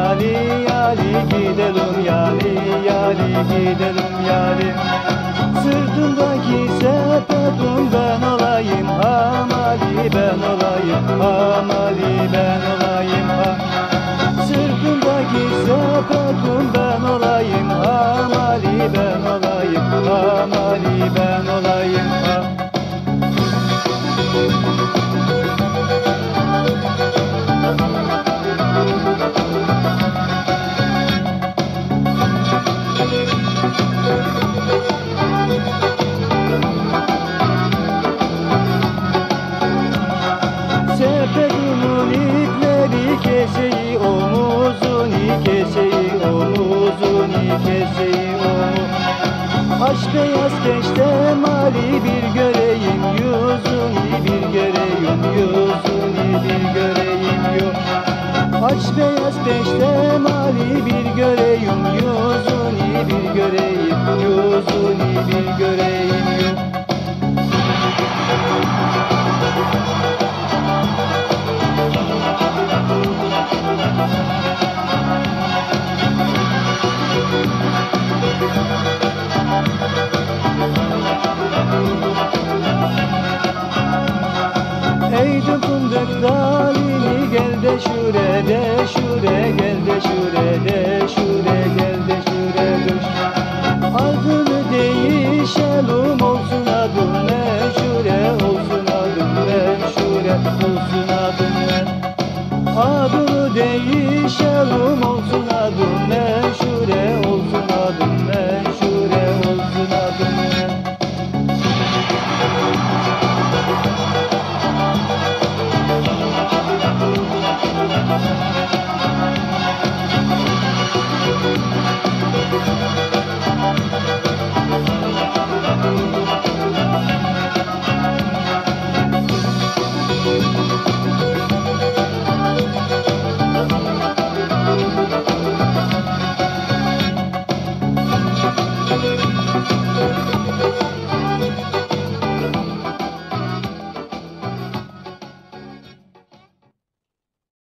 yali yali gidelim yali yali gidelim yali. Sırtımdaki sepetim ben olayım, hamali ben olayım, hamali ben olayım ha. Sırtımdaki sepetim ben olayım, hamali ben olayım, hamali ben olayım ha. Sepetimin ipleri keseyi omuzunu, keseyi omuzunu, keseyi omuz. Aç beyaz peştemali bir göreyim yüzünü, bir göreyim yüzünü, bir göreyim yüzünü. Aç beyaz peştemali bir göreyim yüzünü, bir göreyim yüzünü, bir göreyim yüzünü. Eğdim fındık dalini gel de şure de şure, gel de şure de şure, gel de şure düş.